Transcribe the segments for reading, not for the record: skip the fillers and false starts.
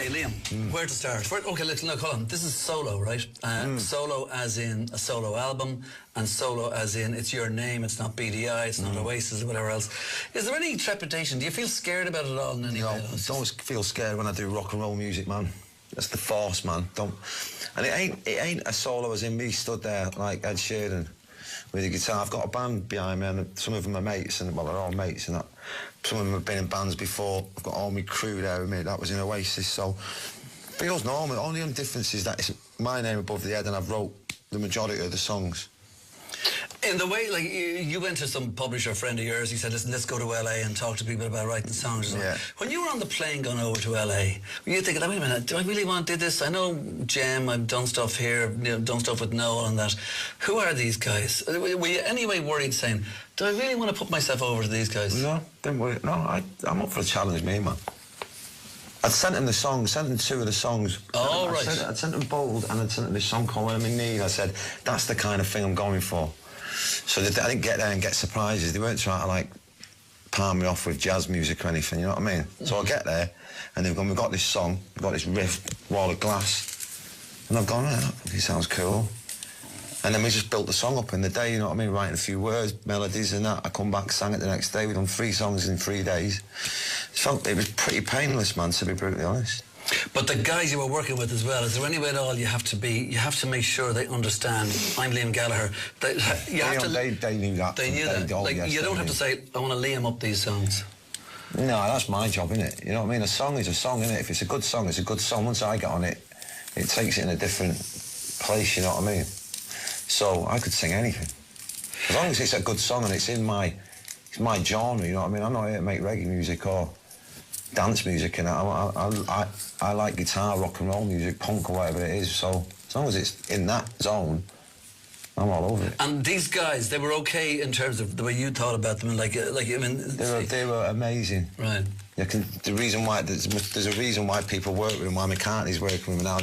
Okay, Liam, where to start? Okay, look, hold on. This is solo, right? Solo as in a solo album, and solo as in it's your name, it's not BDI, it's not Oasis or whatever else. Is there any trepidation? Do you feel scared about it all in any way? I don't feel scared when I do rock and roll music, man. That's the force, man. And it ain't a solo as in me stood there like Ed Sheeran with a guitar. I've got a band behind me, and some of them are mates, and well, they're all mates, and that. Some of them have been in bands before. I've got all my crew there with me. That was in Oasis, so feels normal. The only difference is that it's my name above the head, and I've wrote the majority of the songs. In the way, like, you went to some publisher friend of yours, he said, listen, let's go to LA and talk to people about writing songs. Yeah. When you were on the plane going over to LA, were you thinking, wait a minute, do I really want to do this? I know Jem, I've done stuff here, done stuff with Noel and that. Who are these guys? Were you anyway worried saying, do I really want to put myself over to these guys? No, don't worry. No, I'm up for a challenge, me, man. I'd sent him the songs, sent him 2 of the songs. Oh, right. I'd sent him Bold, and I'd sent him this song called When I'm in Need. I said, that's the kind of thing I'm going for. So I didn't get there and get surprises. They weren't trying to, like, palm me off with jazz music or anything, you know what I mean? So I get there, and they've gone, we've got this song, we've got this riff, Wall of Glass. And I've gone, oh, it sounds cool. And then we just built the song up in the day, you know what I mean? Writing a few words, melodies and that. I come back, sang it the next day. We've done 3 songs in 3 days. It was pretty painless, man, to be brutally honest. But the guys you were working with as well, is there any way at all you have to make sure they understand, I'm Liam Gallagher. They knew that. They knew that. Like, yes, you don't have to say, I want to Liam up these songs. No, that's my job, innit? You know what I mean? A song is a song, innit? If it's a good song, it's a good song. Once I get on it, it takes it in a different place, you know what I mean? So I could sing anything. As long as it's a good song and it's my genre, you know what I mean? I'm not here to make reggae music or dance music, and I like guitar, rock and roll music, punk or whatever it is. So as long as it's in that zone, I'm all over it. And these guys, they were okay in terms of the way you thought about them, like I mean, they were amazing. Right. The reason why there's a reason why people work with them, why McCartney's working with them now.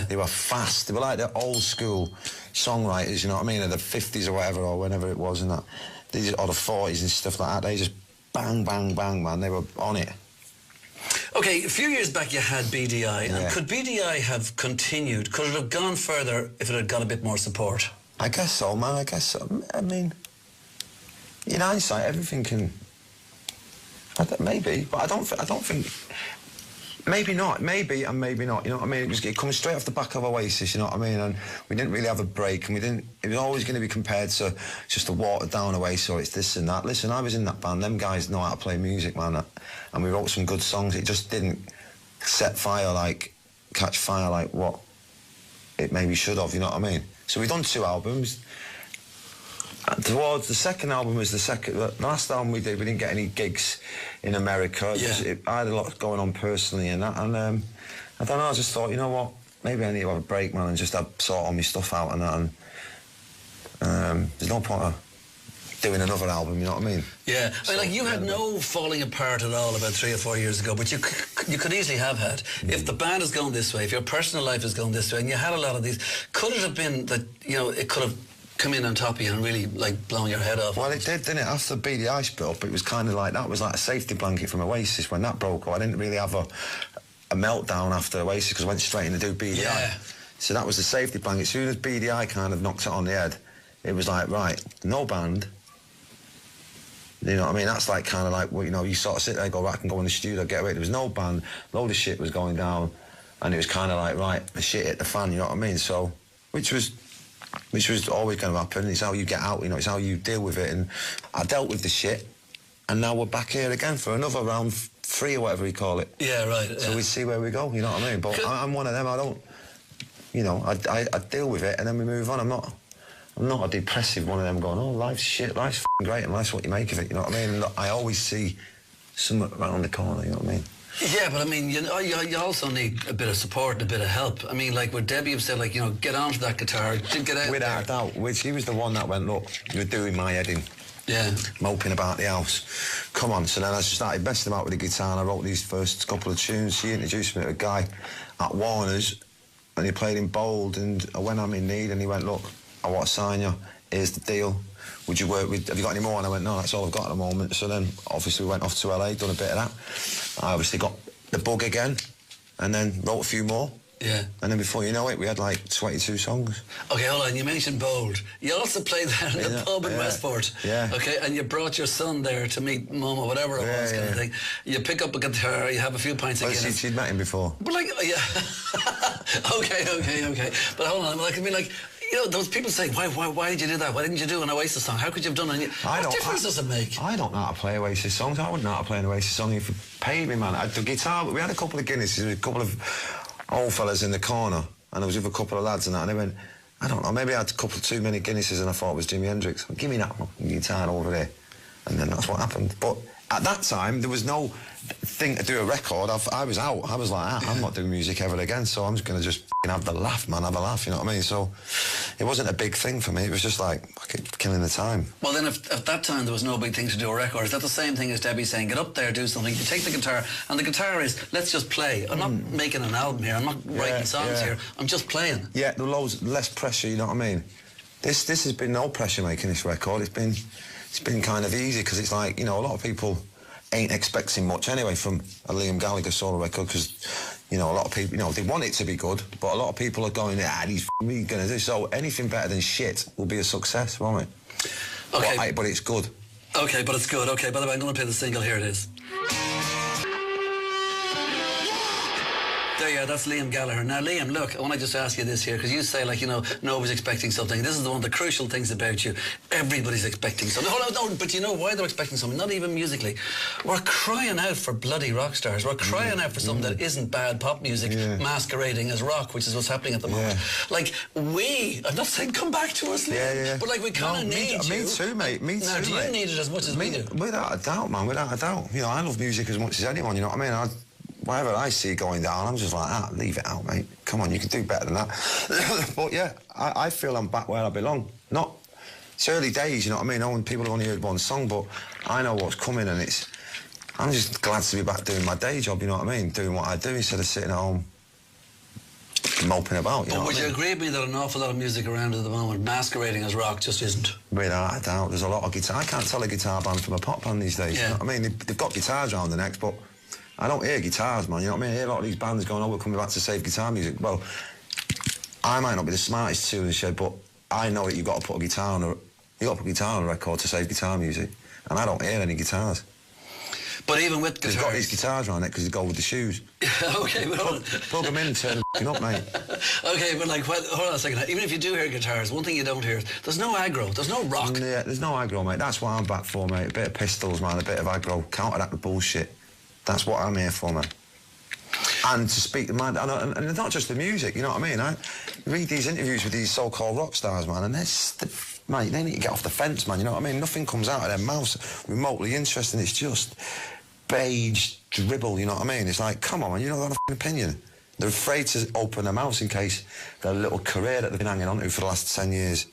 They were fast. They were like the old school songwriters, you know what I mean, of the 50s or whatever, or whenever it was, and that. Or the 40s and stuff like that. They just bang, bang, bang, man. They were on it. Okay, a few years back you had BDI, and could BDI have continued? Could it have gone further if it had got a bit more support? I guess so, man. I guess so. I mean, in hindsight, everything can. Maybe, but I don't think. Maybe not. Maybe and maybe not. You know what I mean? It comes straight off the back of Oasis. You know what I mean? And we didn't really have a break, and it was always going to be compared to just a watered down Oasis, or it's this and that. Listen, I was in that band. Them guys know how to play music, man. And we wrote some good songs. It just didn't catch fire like what it maybe should have. You know what I mean? So we've done 2 albums. Towards the second album was the last album we did. We didn't get any gigs in America. I had a lot going on personally and that. And I don't know. I just thought, you know what? Maybe I need to have a break, man, and just sort all my stuff out and that. And there's no point of doing another album. You know what I mean? Yeah. I mean, like, you had no falling apart at all about 3 or 4 years ago, but you could easily have had. If the band is going this way, if your personal life is going this way, and you had a lot of these, could it have been that, you know, it could have come in on top of you and really, like, blown your head off? Well, it did, didn't it? After BDI split up, it was kind of like, that was like a safety blanket from Oasis. When that broke up, I didn't really have a meltdown after Oasis because I went straight in to do BDI. Yeah. So that was the safety blanket. As soon as BDI kind of knocked it on the head, it was like, right, no band. You know what I mean? That's like kind of like, well, you know, you sort of sit there, go back and go in the studio, get away. There was no band, load of shit was going down, and it was kind of like, right, the shit hit the fan, you know what I mean? So, which was always going to happen. It's how you get out, you know, it's how you deal with it. And I dealt with the shit, and now we're back here again for another round 3 or whatever you call it. Yeah, right. So we see where we go, you know what I mean? But I'm one of them, I don't, you know, I deal with it and then we move on. I'm not a depressive one of them going, oh, life's shit, life's f***ing great, and life's what you make of it, you know what I mean? And I always see something around the corner, you know what I mean? Yeah, but I mean, you also need a bit of support and a bit of help. I mean, like with Debbie have said, like, you know, get onto that guitar, get out. Without a doubt, she was the one that went, look, you're doing my head in. Yeah. Moping about the house. Come on. So then I started messing about with the guitar, and I wrote these first couple of tunes. She introduced me to a guy at Warner's, and he played in Bold, and when I'm in need, and he went, look, I want to sign you. Here's the deal. Would you work with, have you got any more? And I went, no, that's all I've got at the moment. So then, obviously, we went off to LA, done a bit of that. I obviously got the bug again, and then wrote a few more. Yeah. And then before you know it, we had like 22 songs. Okay, hold on. You mentioned Bold. You also played there in the pub in Westport. Yeah. Okay, and you brought your son there to meet Mum or whatever it was, kind of thing. You pick up a guitar, you have a few pints of Guinness. She'd met him before. But like, yeah. okay. But hold on. Like, I mean, like, you know, those people say, why did you do that? Why didn't you do an Oasis song? How could you have done it? What difference does it make? I don't know how to play Oasis songs. I wouldn't know how to play an Oasis song if you paid me, man. The guitar, we had a couple of Guinnesses, a couple of old fellas in the corner, and I was with a couple of lads and that, and they went, I don't know, maybe I had a couple of too many Guinnesses and I thought it was Jimi Hendrix. Give me that guitar over there. And then that's what happened. But at that time, there was no thing to do a record. I was out. I was like, I'm not doing music ever again, so I'm just going to just have the laugh, man, have a laugh, you know what I mean? So it wasn't a big thing for me. It was just like killing the time. Well, then if at that time there was no big thing to do a record, is that the same thing as Debbie saying, get up there, do something, you take the guitar, and the guitar is, let's just play. I'm not making an album here, I'm not writing songs here, I'm just playing. Yeah, there was less pressure, you know what I mean? This has been no pressure making this record. It's been kind of easy, because it's like, you know, a lot of people ain't expecting much anyway from a Liam Gallagher solo record, because, you know, a lot of people, you know, they want it to be good, but a lot of people are going, he's really going to do. So anything better than shit will be a success, won't it? Okay. But it's good. Okay, but it's good. Okay, by the way, I'm going to play the single. Here it is. There you are, that's Liam Gallagher. Now, Liam, look, I want to just ask you this here, because you say, like, you know, nobody's expecting something. This is one of the crucial things about you. Everybody's expecting something. No, but you know why they're expecting something? Not even musically. We're crying out for bloody rock stars. We're crying out for something that isn't bad pop music masquerading as rock, which is what's happening at the moment. Like, I'm not saying come back to us, Liam, but, like, we kind of need you. Me too, mate. Me too, now, do you need it as much as we do? Without a doubt, man, without a doubt. You know, I love music as much as anyone, you know what I mean? Whatever I see going down, I'm just like, leave it out, mate. Come on, you can do better than that. But yeah, I feel I'm back where I belong. It's early days, you know what I mean? When people have only heard one song, but I know what's coming, and I'm just glad to be back doing my day job, you know what I mean? Doing what I do instead of sitting at home moping about, you know. But would you agree with me that an awful lot of music around at the moment masquerading as rock just isn't? Without a doubt, there's a lot of guitar. I can't tell a guitar band from a pop band these days, you know what I mean? They've got guitars around the necks, but I don't hear guitars, man, you know what I mean? I hear a lot of these bands going, we're coming back to save guitar music. Well, I might not be the smartest tool in the shed, but I know that you've got to put a guitar on a record to save guitar music, and I don't hear any guitars. But even with guitars... They've got these guitars around it because they go with the shoes. Okay, but... Plug them in and turn them up, mate. Okay, but like, hold on a second. Even if you do hear guitars, one thing you don't hear is there's no aggro, there's no rock. Yeah, there's no aggro, mate. That's what I'm back for, mate. A bit of Pistols, man, a bit of aggro. Counteract the bullshit. That's what I'm here for, man. And to speak the mind, and not just the music, you know what I mean? I read these interviews with these so-called rock stars, man, and mate, they need to get off the fence, man, you know what I mean? Nothing comes out of their mouths remotely interesting. It's just beige dribble, you know what I mean? It's like, come on, man, you don't got an opinion. They're afraid to open their mouths in case their little career that they've been hanging on to for the last 10 years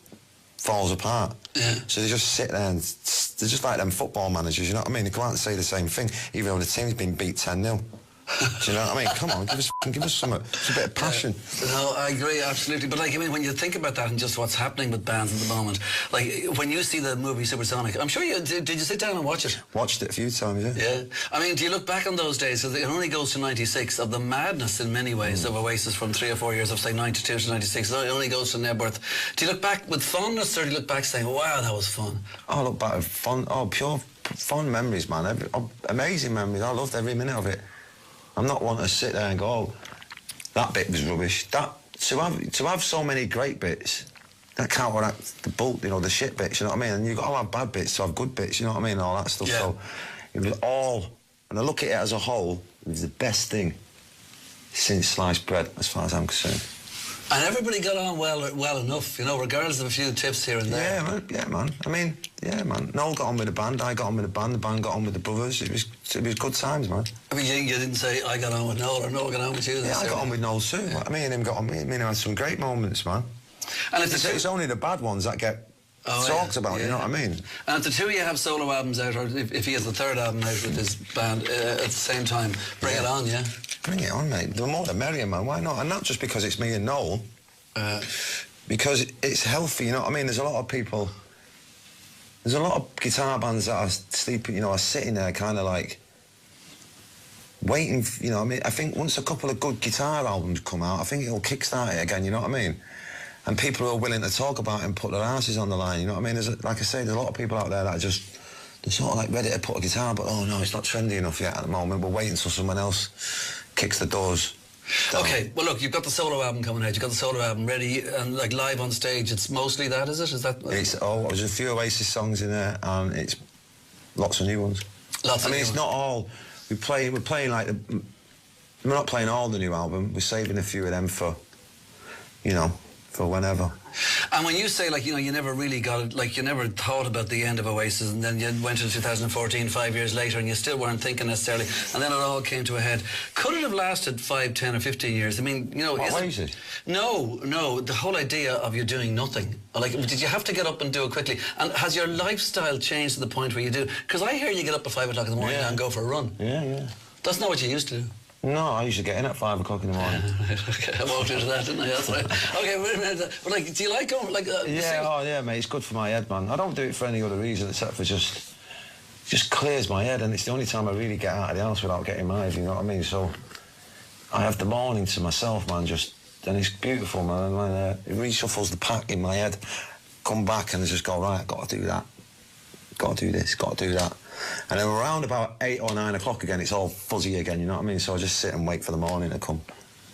falls apart. Yeah. So they just sit there and they're just like them football managers, you know what I mean? They come out and say the same thing, even though the team's been beat 10-0. Do you know what I mean? Come on, give us some, it's a bit of passion. No, I agree, absolutely. But, like, I mean, when you think about that and just what's happening with bands at the moment, like, when you see the movie Supersonic, I'm sure did you sit down and watch it? Watched it a few times, yeah. Yeah. I mean, do you look back on those days, so it only goes to 96, of the madness in many ways of Oasis from 3 or 4 years of, say, 92 to 96, it only goes to Nebworth. Do you look back with fondness, or do you look back saying, wow, that was fun? I look back with pure fond memories, man. Amazing memories. I loved every minute of it. I'm not one to sit there and go, that bit was rubbish. To have so many great bits, that counteract the shit bits, you know what I mean? And you've got to have bad bits to have good bits, you know what I mean? All that stuff. Yeah. So it was all, and I look at it as a whole, it was the best thing since sliced bread, as far as I'm concerned. And everybody got on well enough, you know, regardless of a few tips here and there. Yeah, man. I mean, yeah, man. Noel got on with the band, I got on with the band got on with the brothers. It was good times, man. I mean, you didn't say I got on with Noel or Noel got on with you. Yeah, I got on with Noel too. Yeah. Me and him got on. Me and him had some great moments, man. And it's only the bad ones that get talked about, you know what I mean? And if the two of you have solo albums out, or if he has the third album out with his band at the same time, bring it on, yeah? Bring it on, mate. The more the merrier, man. Why not? And not just because it's me and Noel, because it's healthy, you know what I mean? There's a lot of people, there's a lot of guitar bands that are sleeping, you know, are sitting there kind of like waiting, you know, I mean, I think once a couple of good guitar albums come out, I think it'll kickstart it again, you know what I mean? And people who are willing to talk about it and put their asses on the line, you know what I mean? Like I say, there's a lot of people out there that are just, they're sort of like ready to put a guitar, but oh no, it's not trendy enough yet at the moment. We're waiting until someone else kicks the doors down. Okay, well look, you've got the solo album coming out, you've got the solo album ready, and like live on stage, it's mostly that, is it? Is that? There's a few Oasis songs in there, and it's lots of new ones. Lots of new it's ones. not all, we're playing like, we're not playing all the new album, we're saving a few of them for, you know, for whenever. And when you say, like, you know, you never really got it, like, you never thought about the end of Oasis, and then you went to 2014, 5 years later, and you still weren't thinking necessarily, and then it all came to a head. Could it have lasted 5, 10 or 15 years? I mean, you know... Oasis? No, the whole idea of you doing nothing. Like, did you have to get up and do it quickly? And has your lifestyle changed to the point where you do... Because I hear you get up at 5 o'clock in the morning and go for a run. Yeah. That's not what you used to do. No, I used to get in at 5 o'clock in the morning. Right, okay, I walked into that, didn't I? That's right. Okay, wait a minute. But, like, do you like going, like... yeah, mate, it's good for my head, man. I don't do it for any other reason except for just clears my head, and it's the only time I really get out of the house without getting mad, you know what I mean? So I have the morning to myself, man, and it's beautiful, man. And, it reshuffles the pack in my head, come back and just go, right, got to do that, got to do this, got to do that. And then around about 8 or 9 o'clock again, it's all fuzzy again, you know what I mean? So I just sit and wait for the morning to come.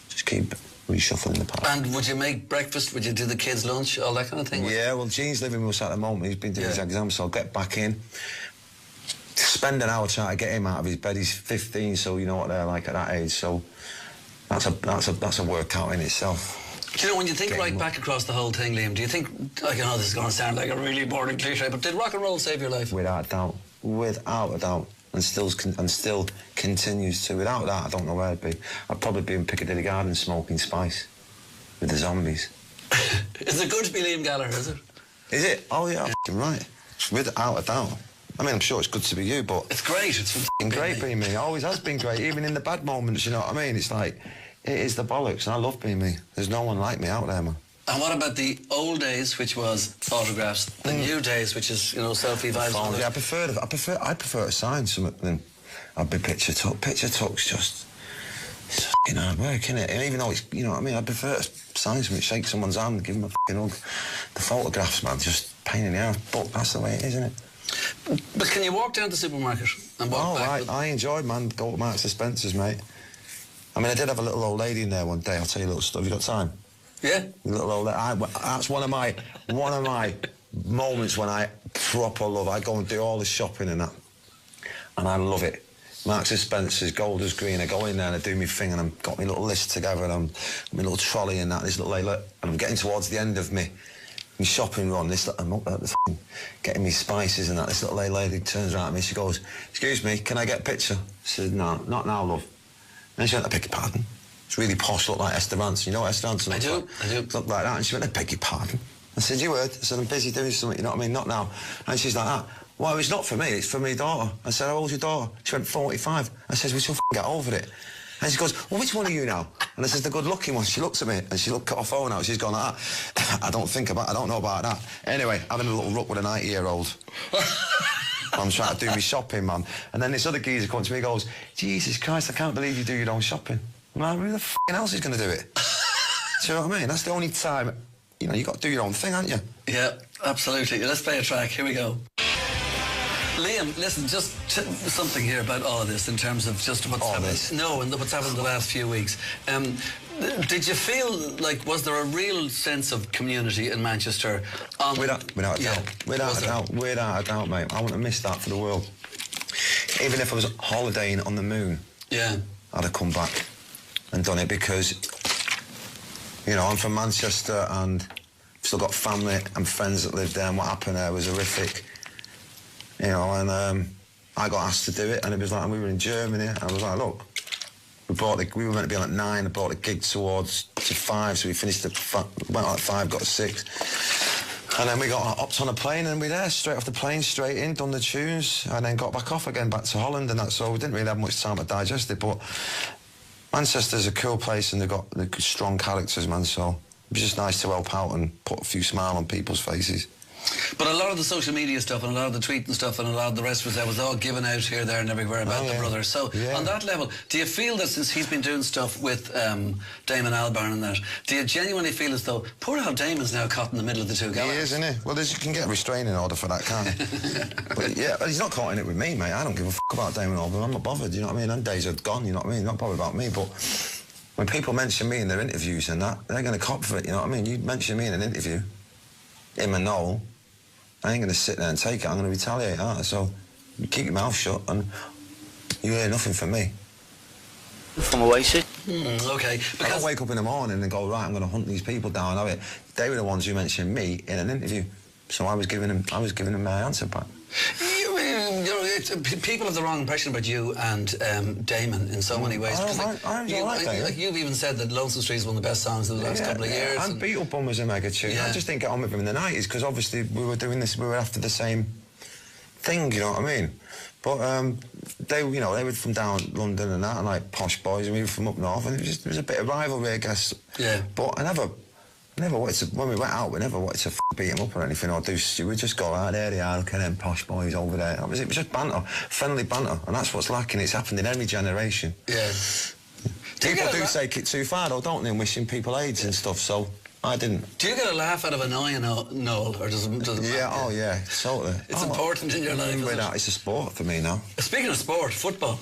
Just keep reshuffling the pack. And would you make breakfast? Would you do the kids' lunch? All that kind of thing? Yeah, well, Gene's living with us at the moment. He's been doing his exams, so I'll get back in. Spend an hour trying to get him out of his bed. He's 15, so you know what they're like at that age. So that's a workout in itself. Do you know, when you think back across the whole thing, Liam, do you think, like, I know this is going to sound like a really boring cliche, but did rock and roll save your life? Without a doubt. Without a doubt. And still continues to. Without that, I don't know where I'd be. I'd probably be in Piccadilly Gardens smoking spice with the zombies. Is it good to be Liam Gallagher, is it? Is it? Oh, yeah, I'm right. Without a doubt. I mean, I'm sure it's good to be you, but... It's great. It's great being me. Always has been great, even in the bad moments, you know what I mean? It's like, it is the bollocks, and I love being me. There's no one like me out there, man. And what about the old days, which was autographs, the new days, which is, you know, selfie vibes? Yeah, I prefer to sign something than I'd be picture tuck. Picture tuck's just, it's fucking hard work, innit? And even though it's, you know what I mean, I prefer to sign something, shake someone's hand, give them a fucking hug. The photographs, man, just pain in the ass, but that's the way it is, isn't it? But can you walk down to the supermarket and walk back? I enjoyed, man, go to Marks and Spencer's, mate. I mean, I did have a little old lady in there one day. I'll tell you a little stuff. Have you got time? Yeah. Little old lady. That's one of my moments when I proper love. I go and do all the shopping and that, and I love it. Marks and Spencer's, Golders Green. I go in there and I do my thing, and I've got my little list together, and I'm my little trolley and that. This little lady, and I'm getting towards the end of my shopping run. I'm up at the getting me spices and that. This little lady turns around at me. She goes, "Excuse me, can I get a picture?" I said, "No, not now, love." And she went, "I beg your pardon." It's really posh, looked like Esther Ranson. You know what Esther Ranson looks like? I do. Looked like that. And she went, "I beg your pardon." I said, "You heard." I said, "I'm busy doing something, you know what I mean? Not now." And she's like that. "Well, it's not for me, it's for my daughter." I said, "How old's your daughter?" She went, 45. I said, "We shall get over it." And she goes, "Well, which one are you now?" And I said, "The good-looking one." She looks at me and she cut her phone out. She's gone like that. I don't know about that. Anyway, having a little ruck with a 90-year-old. I'm trying to do my shopping, man. And then this other geezer comes to me and goes, "Jesus Christ, I can't believe you do your own shopping." I'm like, "Who the f***ing else is going to do it?" Do you know what I mean? That's the only time, you know, you got to do your own thing, haven't you? Yeah, absolutely. Let's play a track. Here we go. Liam, listen, just something here about all of this in terms of just what's happened. No, and what's happened in the last few weeks. Did you feel like, was there a real sense of community in Manchester? Without a doubt. Without a doubt, mate. I wouldn't have missed that for the world. Even if I was holidaying on the moon, I'd have come back and done it, because, you know, I'm from Manchester and I've still got family and friends that live there, and what happened there was horrific. You know, and I got asked to do it, and it was like, we were in Germany, and I was like, look, we were meant to be on at 9, I brought the gig to 5, so we finished went on at 5, got to 6. And then we hopped on a plane, and we there, straight off the plane, straight in, done the tunes, and then got back off again, back to Holland and that, so we didn't really have much time to digest it, but Manchester's a cool place, and they've got strong characters, man, so it was just nice to help out and put a few smiles on people's faces. But a lot of the social media stuff and a lot of the tweeting stuff and a lot of the rest of it, that was all given out here, there and everywhere about the brother. So on that level, do you feel that since he's been doing stuff with Damon Albarn and that, do you genuinely feel as though poor old Damon's now caught in the middle of the two Gallaghers? He is, isn't he? Well, you can get a restraining order for that, can't you? But yeah, he's not caught in it with me, mate. I don't give a fuck about Damon Albarn. I'm not bothered, you know what I mean? Them days are gone, you know what I mean? Not bothered about me, but when people mention me in their interviews and that, they're going to cop for it, you know what I mean? You mention me in an interview, him and Noel, I ain't going to sit there and take it. I'm going to retaliate, aren't I? So you keep your mouth shut and you hear nothing from me. From Oasis? Okay. I don't wake up in the morning and go, right, I'm going to hunt these people down. They were the ones who mentioned me in an interview. So I was giving them my answer back. People have the wrong impression about you and Damon in so many ways. You've even said that Lonesome Street is one of the best songs of the last couple of years. And Beatle Bum was a mega tune. I just didn't get on with him in the 90s because obviously we were doing this, we were after the same thing, you know what I mean? But they were from down London and that, and like posh boys, and we were from up north, and it was a bit of rivalry, I guess. Yeah. But I never wanted to, when we went out, we never wanted to beat them up or anything, or we'd just go, ah, there they are, look at them posh boys over there. It was just banter, friendly banter, and that's what's lacking. It's happened in every generation. Yeah. People do take it too far, though, don't they, and wishing people AIDS and stuff, so I didn't. Do you get a laugh out of annoying Noel, or does it matter? Oh yeah, totally. It's important in your life, isn't it? It's a sport for me now. Speaking of sport, football,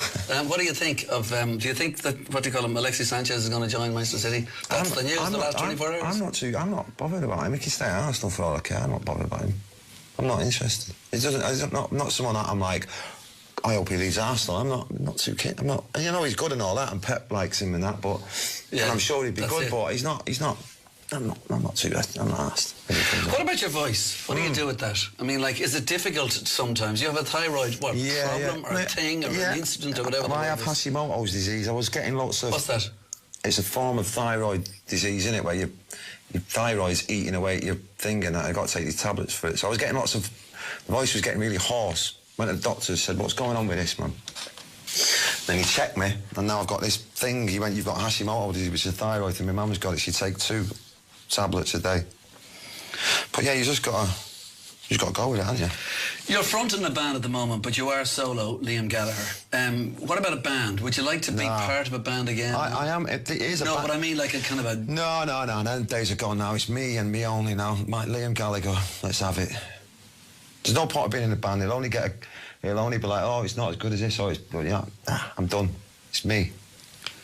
what do you think of, do you think that, what do you call him, Alexis Sanchez is going to join Manchester City? That's the news the last 24 hours. I'm not bothered about him. He can stay at Arsenal for all I care. I'm not bothered about him. I'm not interested. I'm not someone that I'm like, I hope he leaves Arsenal. I'm not too keen. I'm not, you know, he's good and all that, and Pep likes him and that, but and I'm sure he'd be good, but he's not. I'm not too. I'm not asked. What about your voice? What do you do with that? I mean, like, is it difficult sometimes? You have a thyroid problem or a thing or an incident or whatever? I have Hashimoto's disease. I was getting lots of. What's that? It's a form of thyroid disease, isn't it? Where your thyroid's eating away at your thing, and I got to take these tablets for it. So I was getting lots of. The voice was getting really hoarse. Went to the doctor and said, "What's going on with this, man?" Then he checked me, and now I've got this thing. He went, "You've got Hashimoto's disease, which is a thyroid thing. My mum's got it. She'd take 2 tablets a day." But yeah, you just gotta go with it, haven't you? You're fronting a band at the moment, but you are solo, Liam Gallagher. What about a band? Would you like to be part of a band again? I am. It is a band. No, but I mean like a kind of a... No. Them days are gone now. It's me and me only now. Liam Gallagher. Let's have it. There's no point of being in a band. He'll only be like, oh, it's not as good as this, or it's... But yeah, I'm done. It's me.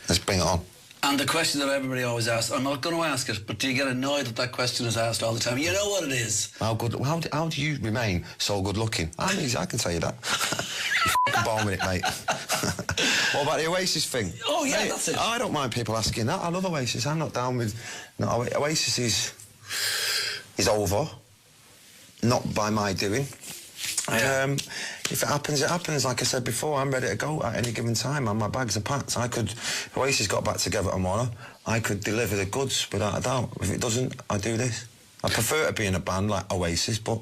Let's bring it on. And the question that everybody always asks, I'm not going to ask it, but do you get annoyed that question is asked all the time? You know what it is. How do you remain so good looking? I can tell you that. You're f***ing born with it, mate. What about the Oasis thing? Oh, yeah, mate, that's it. I don't mind people asking that. I love Oasis. I'm not down with... No, Oasis is over. Not by my doing. And if it happens, it happens. Like I said before, I'm ready to go at any given time, and my bags are packed. If Oasis got back together tomorrow, I could deliver the goods without a doubt. If it doesn't, I do this. I prefer to be in a band like Oasis, but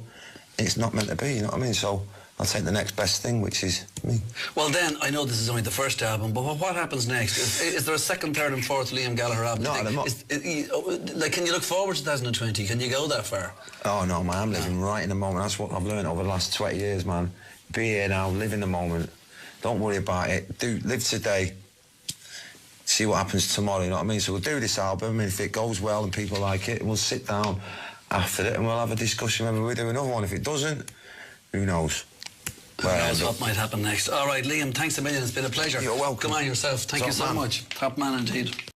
it's not meant to be, you know what I mean? So I'll take the next best thing, which is me. Well, then, I know this is only the first album, but what happens next? Is there a second, third and fourth Liam Gallagher album? No, like, can you look forward to 2020? Can you go that far? Oh, no, man, I'm living right in the moment. That's what I've learned over the last 20 years, man. Be here now, live in the moment. Don't worry about it. Live today. See what happens tomorrow, you know what I mean? So we'll do this album, and if it goes well and people like it, we'll sit down after it and we'll have a discussion. Maybe we'll do another one. If it doesn't, who knows? Who knows what might happen next. All right, Liam, thanks a million. It's been a pleasure. You're welcome. Come on yourself. Thank you so much. Top man indeed.